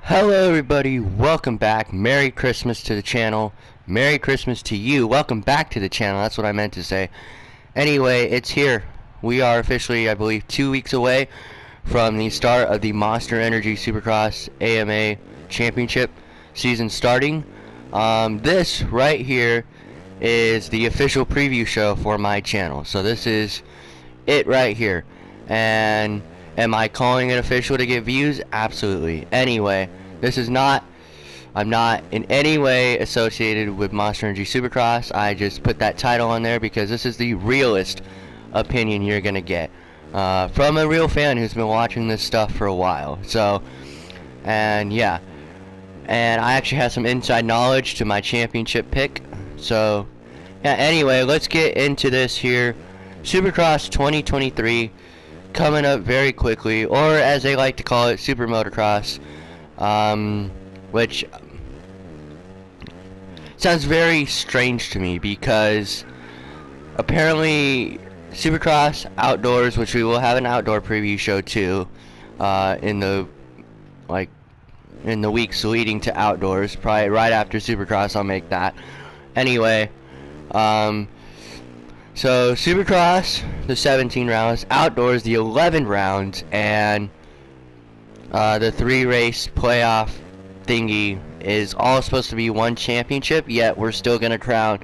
Hello everybody, welcome back. Merry Christmas to the channel. Merry Christmas to you. Welcome back to the channel, that's what I meant to say. Anyway, it's here. We are officially, I believe, 2 weeks away from the start of the Monster Energy Supercross AMA Championship season starting. This right here is the official preview show for my channel. So this is it right here. And am I calling it official to get views? Absolutely. Anyway, I'm not in any way associated with Monster Energy Supercross. I just put that title on there because this is the realest opinion you're going to get from a real fan who's been watching this stuff for a while. So, and yeah. And I actually have some inside knowledge to my championship pick. So, yeah, anyway, let's get into this here. Supercross 2023 coming up very quickly, or as they like to call it, Super Motocross, which sounds very strange to me because apparently Supercross outdoors, which we will have an outdoor preview show too, in the weeks leading to outdoors, probably right after Supercross I'll make that. Anyway, so Supercross, the 17 rounds, outdoors, the 11 rounds, and the 3-race playoff thingy is all supposed to be one championship, yet we're still going to crown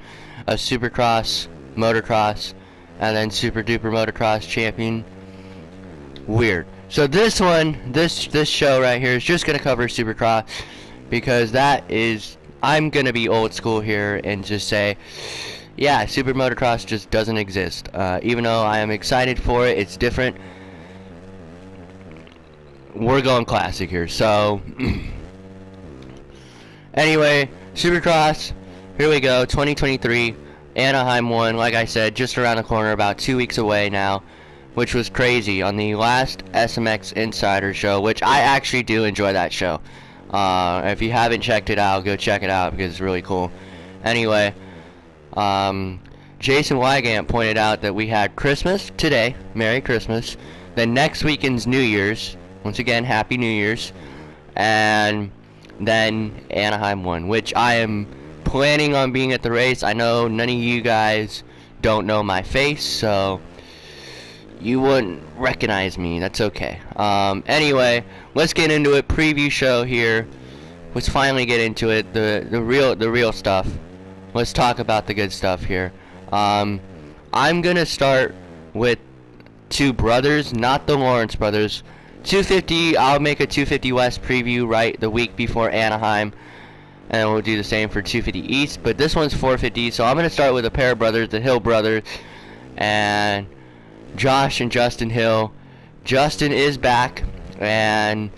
a Supercross, Motocross, and then Super Duper Motocross champion. Weird. So this show right here is just going to cover Supercross, because I'm going to be old school here and just say, yeah, Super Motocross just doesn't exist. Even though I am excited for it, it's different. We're going classic here. So, anyway, Supercross, here we go, 2023, Anaheim 1, like I said, just around the corner, about 2 weeks away now, which was crazy. On the last SMX Insider show, which I actually do enjoy that show. If you haven't checked it out, go check it out because it's really cool. Anyway, Jason Wygant pointed out that we had Christmas today, Merry Christmas, then next weekend's New Year's, once again, Happy New Year's, and then Anaheim 1, which I am planning on being at the race. I know none of you guys don't know my face, so you wouldn't recognize me, that's okay. Anyway, let's get into it, preview show here, let's finally get into it, the real stuff. Let's talk about the good stuff here. I'm gonna start with two brothers, not the Lawrence brothers. 250, I'll make a 250 West preview right the week before Anaheim, and we'll do the same for 250 East, but this one's 450, so I'm gonna start with a pair of brothers, the Hill brothers, and Josh and Justin Hill. Justin is back, and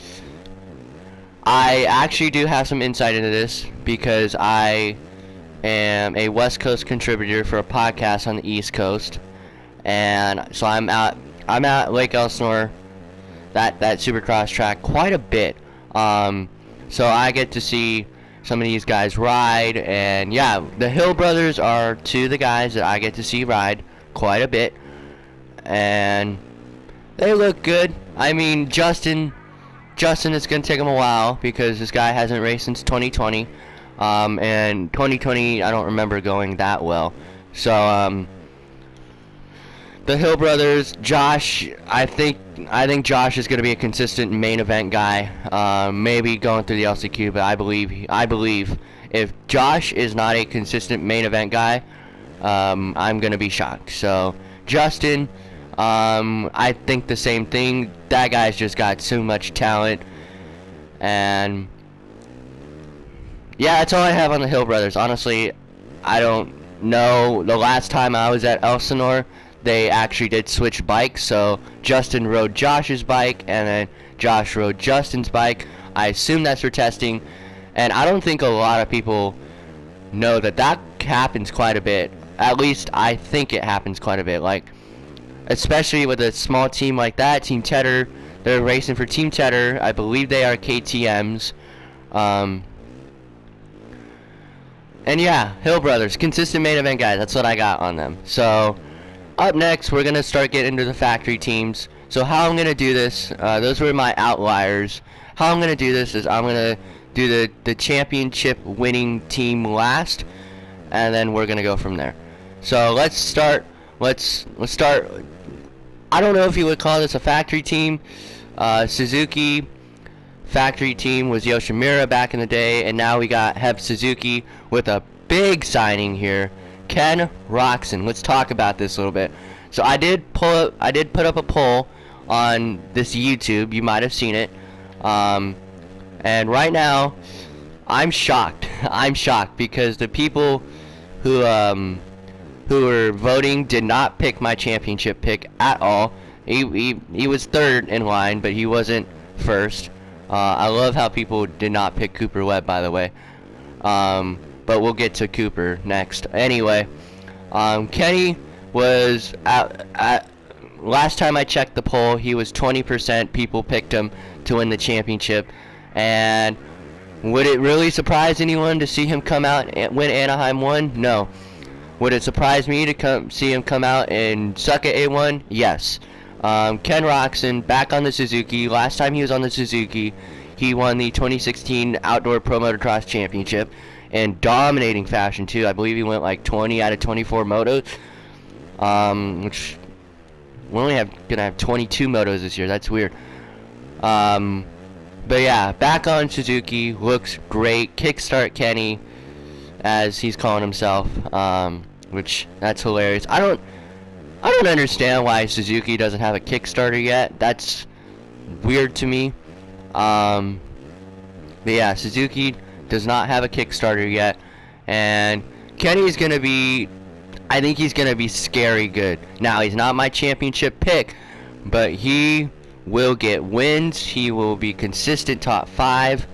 I actually do have some insight into this because I am a West Coast contributor for a podcast on the East Coast, and so I'm at Lake Elsinore, that Supercross track, quite a bit. So I get to see some of these guys ride, and yeah, the Hill brothers are two of the guys that I get to see ride quite a bit, and they look good. I mean, Justin, it's gonna take him a while because this guy hasn't raced since 2020. And 2020 I don't remember going that well. So the Hill brothers, Josh, I think Josh is going to be a consistent main event guy. Maybe going through the LCQ, but I believe if Josh is not a consistent main event guy, I'm going to be shocked. So Justin, I think the same thing. That guy's just got so much talent, and yeah, that's all I have on the Hill brothers. Honestly, I don't know. The last time I was at Elsinore, they actually did switch bikes. So Justin rode Josh's bike, and then Josh rode Justin's bike. I assume that's for testing, and I don't think a lot of people know that happens quite a bit. At least I think it happens quite a bit. Like, especially with a small team like that, Team Tedder. They're racing for Team Tedder. I believe they are KTMs. And yeah, Hill brothers, consistent main event guys. That's what I got on them. So up next, we're going to start getting into the factory teams. So how I'm going to do this, those were my outliers. how I'm gonna do this is I'm gonna do the championship winning team last, and then we're gonna go from there. So let's start. Let's start. I don't know if you would call this a factory team. Suzuki factory team was Yoshimura back in the day, and now we got Heb Suzuki with a big signing here, Ken Roczen. Let's talk about this a little bit. So I did put up a poll on this YouTube. You might have seen it. And right now, I'm shocked. I'm shocked because the people who were voting did not pick my championship pick at all. He was third in line, but he wasn't first. I love how people did not pick Cooper Webb, by the way. But we'll get to Cooper next. Anyway, Kenny was at last time I checked the poll, he was 20%. People picked him to win the championship. And would it really surprise anyone to see him come out and win Anaheim 1? No. Would it surprise me to see him come out and suck at A1? Yes. Ken Roczen back on the Suzuki. Last time he was on the Suzuki, he won the 2016 Outdoor Pro Motocross Championship in dominating fashion too. I believe he went like 20 out of 24 motos. Which we're only gonna have 22 motos this year. That's weird. But yeah, back on Suzuki, looks great. Kickstart Kenny, as he's calling himself, which that's hilarious. I don't understand why Suzuki doesn't have a Kickstarter yet. That's weird to me. But yeah, Suzuki does not have a Kickstarter yet, and Kenny's gonna be, I think he's gonna be scary good. Now he's not my championship pick, but he will get wins. He will be consistent top 5,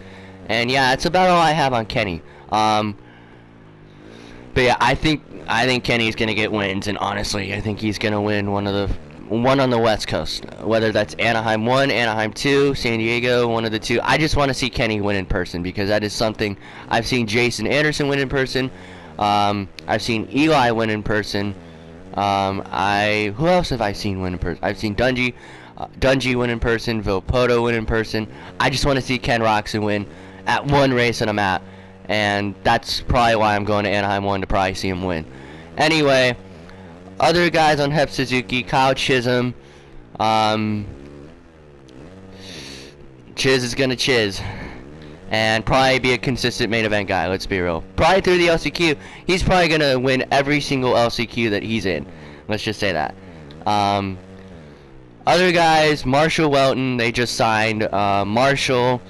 and yeah, that's about all I have on Kenny. But yeah, I think Kenny's gonna get wins, and honestly, I think he's gonna win one on the West Coast, whether that's Anaheim 1, Anaheim 2, San Diego, one of the two. I just want to see Kenny win in person because that is something I've seen Jason Anderson win in person. I've seen Eli win in person. Who else have I seen win in person? I've seen Dungey win in person, Vilpoto win in person. I just want to see Ken Roczen win at one race on a map, and that's probably why I'm going to Anaheim 1 to probably see him win. Anyway, other guys on Heb Suzuki, Kyle Chisholm. Chiz is gonna chiz, and probably be a consistent main event guy. Let's be real. Probably through the LCQ, he's probably gonna win every single LCQ that he's in. Let's just say that. Other guys, Marshall Welton, they just signed. Marshall,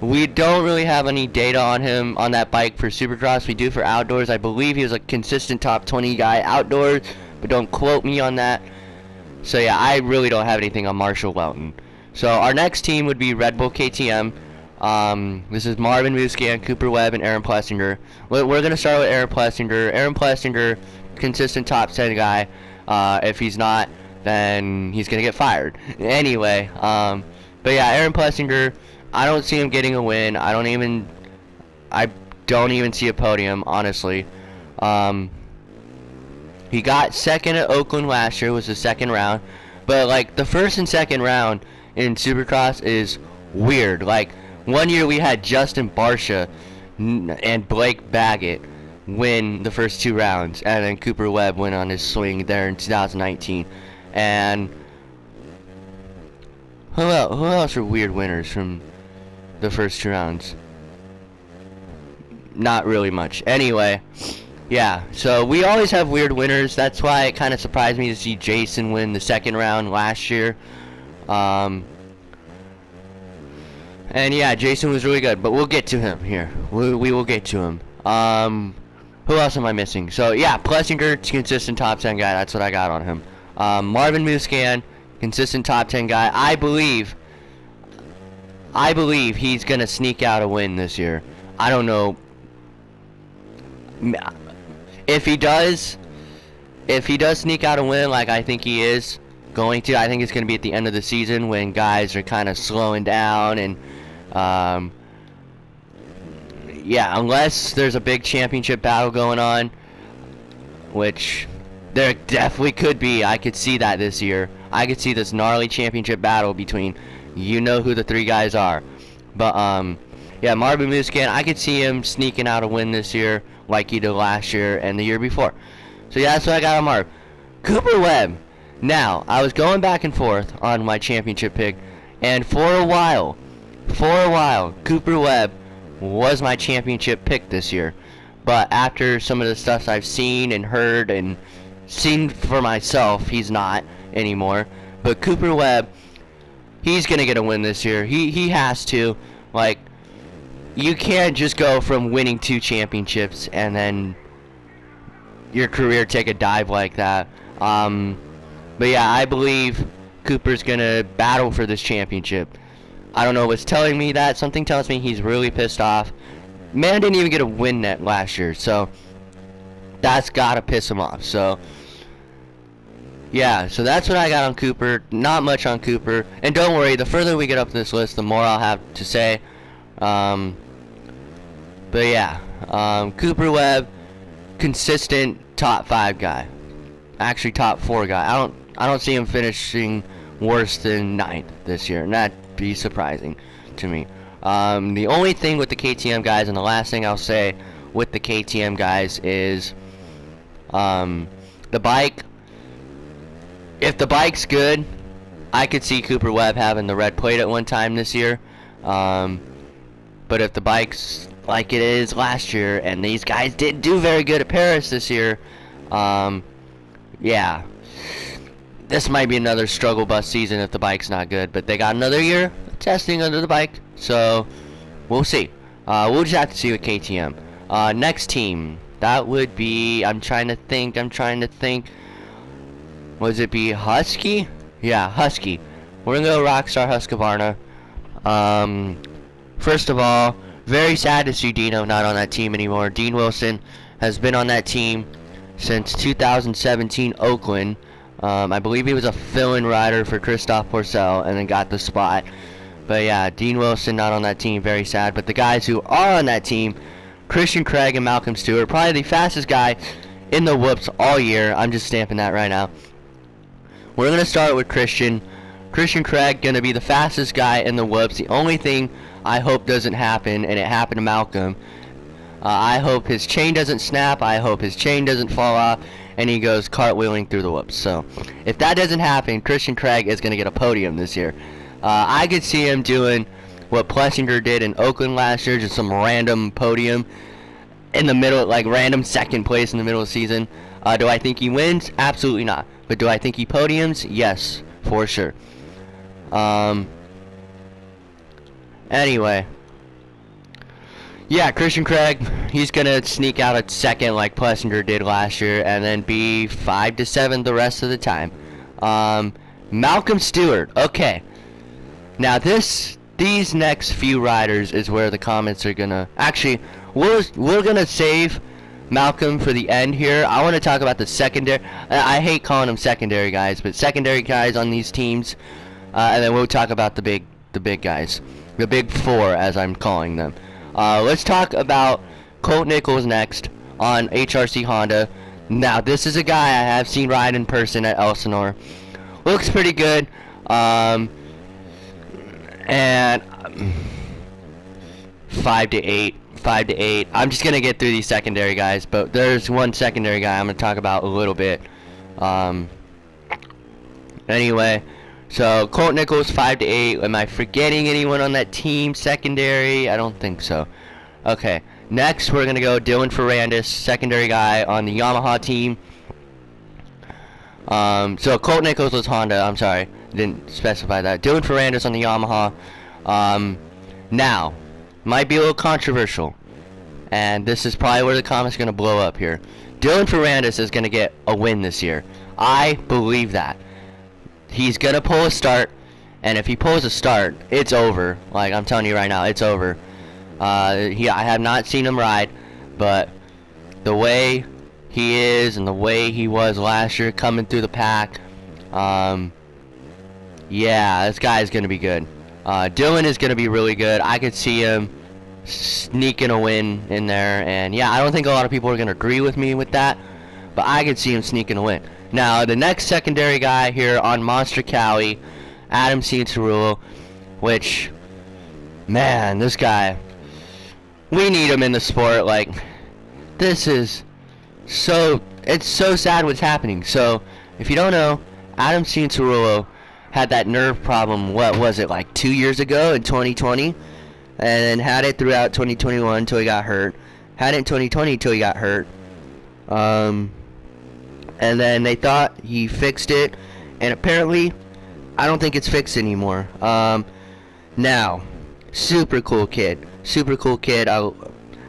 we don't really have any data on him on that bike for Supercross. We do for outdoors. I believe he was a consistent top 20 guy outdoors, but don't quote me on that. So yeah, I really don't have anything on Marshall Welton. So our next team would be Red Bull KTM. This is Marvin Musquin, Cooper Webb, and Aaron Plessinger. We're going to start with Aaron Plessinger. Aaron Plessinger, consistent top 10 guy. If he's not, then he's going to get fired. Anyway, but yeah, Aaron Plessinger, I don't see him getting a win. I don't even see a podium, honestly. He got second at Oakland last year, was the second round. But like the first and second round in Supercross is weird. Like one year we had Justin Barcia and Blake Baggett win the first 2 rounds, and then Cooper Webb went on his swing there in 2019. And who else are weird winners from the first 2 rounds? Not really much. Anyway, yeah, so we always have weird winners. That's why it kind of surprised me to see Jason win the second round last year. And yeah, Jason was really good, but we'll get to him here. We will get to him. Who else am I missing? So yeah, Plessinger, consistent top 10 guy. That's what I got on him. Marvin Musquin, consistent top 10 guy. I believe he's gonna sneak out a win this year. I don't know if he does sneak out a win, like I think he is going to. I think it's gonna be at the end of the season when guys are kind of slowing down, and yeah, unless there's a big championship battle going on, which there definitely could be. I could see that this year. I could see this gnarly championship battle between, you know who the 3 guys are. But yeah, Marvin Musquin, I could see him sneaking out a win this year like he did last year and the year before. So yeah, that's what I got on Marv. Cooper Webb. Now, I was going back and forth on my championship pick, and for a while, Cooper Webb was my championship pick this year. But after some of the stuff I've seen and heard and seen for myself, he's not anymore. But Cooper Webb, he's going to get a win this year. He has to. Like, you can't just go from winning 2 championships and then your career take a dive like that. But yeah, I believe Cooper's going to battle for this championship. I don't know what's telling me that. Something tells me he's really pissed off. Man didn't even get a win net last year, so that's got to piss him off. So yeah, so that's what I got on Cooper. Not much on Cooper. And don't worry, the further we get up this list, the more I'll have to say. But yeah, Cooper Webb, consistent top 5 guy. Actually, top 4 guy. I don't see him finishing worse than 9th this year, and that'd be surprising to me. The only thing with the KTM guys, and the last thing I'll say with the KTM guys is the bike. If the bike's good, I could see Cooper Webb having the red plate at one time this year. But if the bike's like it is last year, and these guys did do very good at Paris this year, yeah, this might be another struggle bus season if the bike's not good. But they got another year of testing under the bike, so we'll see. We'll just have to see with KTM. Next team, that would be, I'm trying to think. Would it be Husky? Yeah, Husky. We're gonna go Rockstar Husqvarna. First of all, very sad to see Dino not on that team anymore. Dean Wilson has been on that team since 2017 Oakland. I believe he was a fill-in rider for Christophe Pourcel and then got the spot. But yeah, Dean Wilson not on that team, very sad. But the guys who are on that team, Christian Craig and Malcolm Stewart, probably the fastest guy in the whoops all year. I'm just stamping that right now. We're going to start with Christian. Christian Craig going to be the fastest guy in the whoops. The only thing I hope doesn't happen, and it happened to Malcolm, I hope his chain doesn't snap. I hope his chain doesn't fall off, and he goes cartwheeling through the whoops. So if that doesn't happen, Christian Craig is going to get a podium this year. I could see him doing what Plessinger did in Oakland last year, just some random podium in the middle, like random second place in the middle of the season. Do I think he wins? Absolutely not. But do I think he podiums? Yes, for sure. Anyway. Yeah, Christian Craig, he's going to sneak out a second like Plessinger did last year and then be 5 to 7 the rest of the time. Malcolm Stewart. Okay. Now these next few riders is where the comments are going to... Actually, we're going to save Malcolm for the end here. I want to talk about the secondary. I hate calling them secondary guys, but secondary guys on these teams, and then we'll talk about the big guys, the big 4 as I'm calling them. Let's talk about Colt Nichols next on HRC Honda. Now this is a guy I have seen ride in person at Elsinore. Looks pretty good, and 5 to 8. I'm just gonna get through these secondary guys, but there's one secondary guy I'm gonna talk about a little bit. Anyway, so Colt Nichols 5 to 8. Am I forgetting anyone on that team secondary? I don't think so. Okay, next we're gonna go Dylan Ferrandis, secondary guy on the Yamaha team. So Colt Nichols was Honda. I'm sorry, didn't specify that. Dylan Ferrandis on the Yamaha. Now, might be a little controversial, and this is probably where the comment's going to blow up here. Dylan Ferrandis is going to get a win this year. I believe that. He's going to pull a start, and if he pulls a start, it's over. Like, I'm telling you right now, it's over. I have not seen him ride, but the way he is and the way he was last year coming through the pack, yeah, this guy is going to be good. Dylan is going to be really good. I could see him sneaking a win in there. And yeah, I don't think a lot of people are going to agree with me with that, but I could see him sneaking a win. Now, the next secondary guy here on Monster Cali, Adam Cianciarulo, which Man, this guy, we need him in the sport. Like, this is it's so sad what's happening. So, if you don't know, Adam Cianciarulo had that nerve problem, what was it, like 2 years ago in 2020? And then had it throughout 2021 until he got hurt. Had it in 2020 until he got hurt. And then they thought he fixed it. And apparently, I don't think it's fixed anymore. Now, super cool kid. Super cool kid. I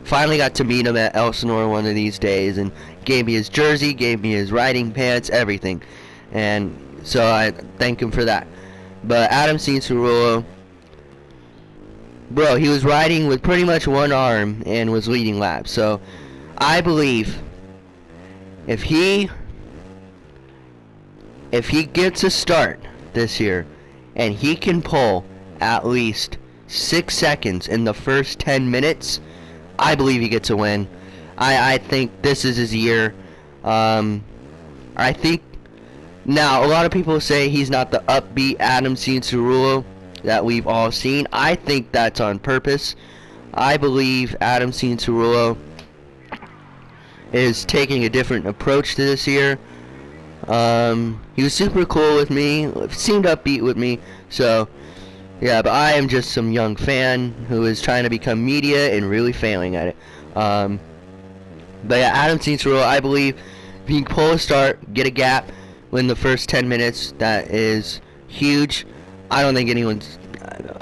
finally got to meet him at Elsinore one of these days, and gave me his jersey, gave me his riding pants, everything. And so I thank him for that. But Adam Cianciarulo, bro, he was riding with pretty much one arm and was leading laps. So I believe if he gets a start this year and he can pull at least 6 seconds in the first 10 minutes, I believe he gets a win. I think this is his year. I think now a lot of people say he's not the upbeat Adam Cianciarulo that we've all seen. I think that's on purpose. I believe Adam Cianciarulo is taking a different approach to this year. He was super cool with me, seemed upbeat with me, so yeah, but I am just some young fan who is trying to become media and really failing at it. But yeah, Adam Cianciarulo, I believe if he can pull a start, get a gap, win the first 10 minutes, that is huge. I don't think anyone's,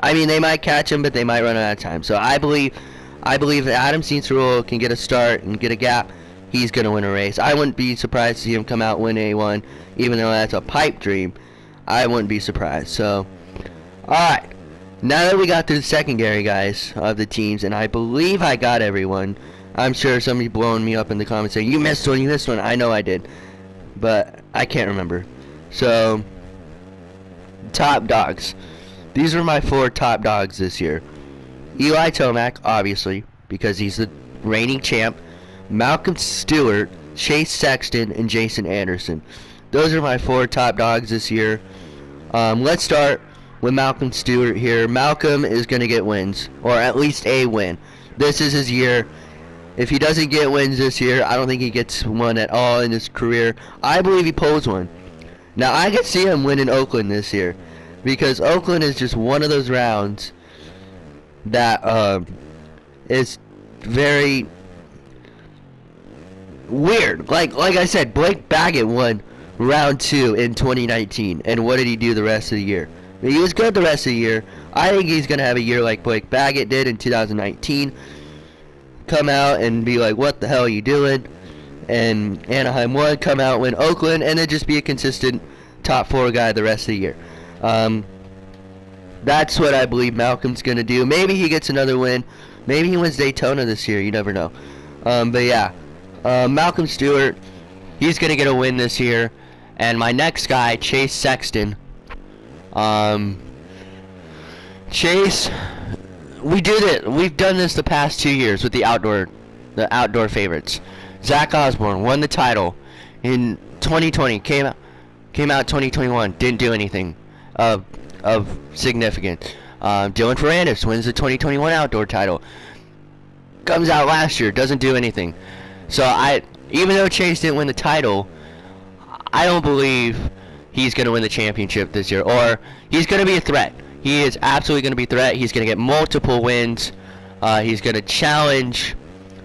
I mean, they might catch him, but they might run out of time. So I believe that Adam Cianciarulo can get a start and get a gap. He's going to win a race. I wouldn't be surprised to see him come out win A1, even though that's a pipe dream. I wouldn't be surprised. So, alright. Now that we got through the secondary guys of the teams, and I believe I got everyone. I'm sure somebody blowing me up in the comments saying, you missed one. I know I did. But I can't remember. So, top dogs. These are my 4 top dogs this year. Eli Tomac, obviously, because he's the reigning champ. Malcolm Stewart, Chase Sexton, and Jason Anderson. Those are my 4 top dogs this year. Let's start with Malcolm Stewart here. Malcolm is going to get wins, or at least a win. This is his year. If he doesn't get wins this year, I don't think he gets one at all in his career. I believe he pulls one. Now, I could see him winning Oakland this year, because Oakland is just one of those rounds that is very weird. Like I said, Blake Baggett won round 2 in 2019, and what did he do the rest of the year? He was good the rest of the year. I think he's going to have a year like Blake Baggett did in 2019. Come out and be like, what the hell are you doing? And Anaheim won, come out, win Oakland, and then just be a consistent top 4 guy the rest of the year. That's what I believe Malcolm's going to do. Maybe he gets another win. Maybe he wins Daytona this year. You never know. But yeah, Malcolm Stewart, he's going to get a win this year. And my next guy, Chase Sexton. Chase, we've done this the past 2 years with the outdoor favorites. Zach Osborne won the title in 2020. Came out 2021. Didn't do anything of significance. Dylan Ferrandis wins the 2021 outdoor title. Comes out last year. Doesn't do anything. So even though Chase didn't win the title, I don't believe he's going to win the championship this year, or he's going to be a threat. He is absolutely going to be a threat. He's going to get multiple wins. He's going to challenge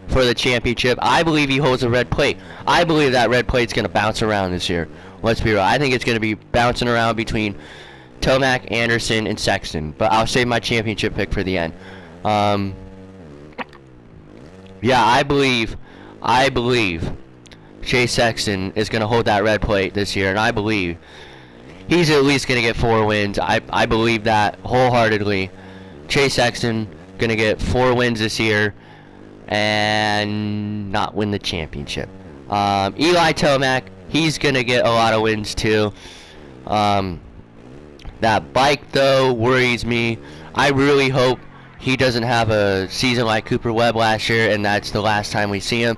for the championship. I believe he holds a red plate. I believe that red plate's going to bounce around this year. Let's be real. I think it's going to be bouncing around between Tomac, Anderson, and Sexton. But I'll save my championship pick for the end. Yeah, I believe Chase Sexton is going to hold that red plate this year, and I believe he's at least going to get 4 wins. I believe that wholeheartedly. Chase Sexton going to get 4 wins this year and not win the championship. Eli Tomac, he's going to get a lot of wins too. That bike, though, worries me. I really hope he doesn't have a season like Cooper Webb last year, and that's the last time we see him.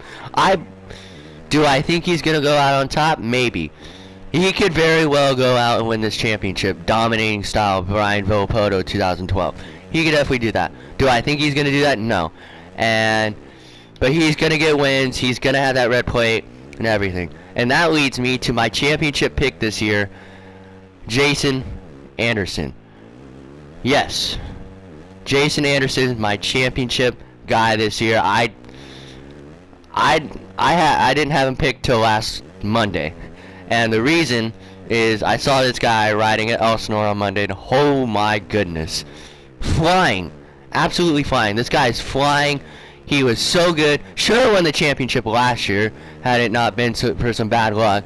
Do I think he's going to go out on top? Maybe. He could very well go out and win this championship, dominating style of Brian Villapoto 2012. he could definitely do that. Do I think he's gonna do that? No. But he's gonna get wins. He's gonna have that red plate and everything. And that leads me to my championship pick this year, Jason Anderson. Yes, Jason Anderson is my championship guy this year. I didn't have him picked till last Monday, and the reason is I saw this guy riding at Elsinore on Monday, and oh my goodness, flying, absolutely flying. This guy's flying. He was so good. Should have won the championship last year had it not been for some bad luck.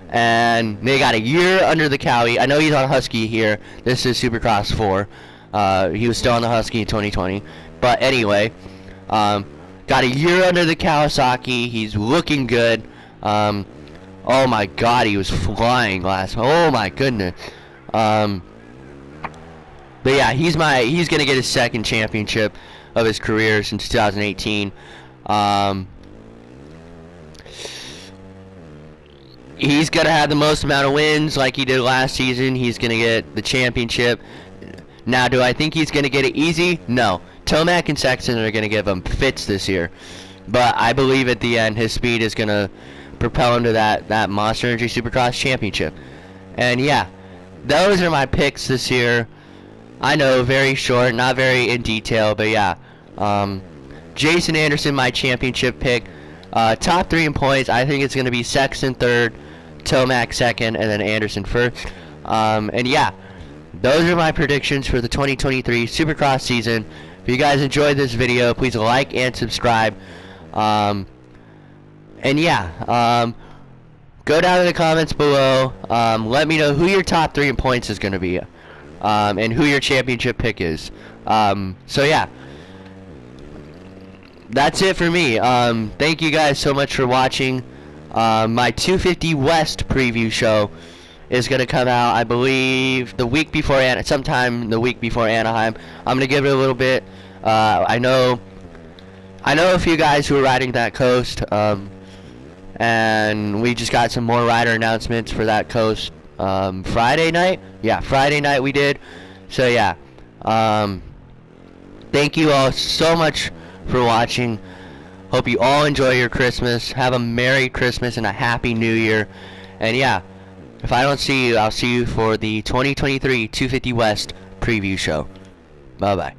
And they got a year under the Cowie. I know he's on Husky here. This is Supercross 4. He was still on the Husky in 2020. But anyway, got a year under the Kawasaki. He's looking good. Oh my God, he was flying last. Oh my goodness. But yeah, he's gonna get his second championship of his career since 2018. He's gonna have the most amount of wins like he did last season. He's gonna get the championship. Now, do I think he's gonna get it easy? No. Tomac and Sexton are gonna give him fits this year, but I believe at the end his speed is gonna propel him to that Monster Energy Supercross championship. And yeah, those are my picks this year. I know, very short, not very in detail, but yeah. Jason Anderson, my championship pick. Top 3 in points, I think it's going to be Sexton 3rd, Tomac 2nd, and then Anderson 1st. And yeah, those are my predictions for the 2023 Supercross season. If you guys enjoyed this video, please like and subscribe. And yeah, go down in the comments below. Let me know who your top 3 in points is going to be. And who your championship pick is. So yeah, that's it for me. Thank you guys so much for watching. My 250 West preview show is going to come out, I believe, sometime the week before Anaheim. I'm going to give it a little bit. I know a few guys who are riding that coast, and we just got some more rider announcements for that coast Friday night. Yeah, Friday night we did. So yeah, thank you all so much for watching. Hope you all enjoy your Christmas. Have a Merry Christmas and a Happy New Year. And yeah, if I don't see you, I'll see you for the 2023 250 West preview show. Bye bye.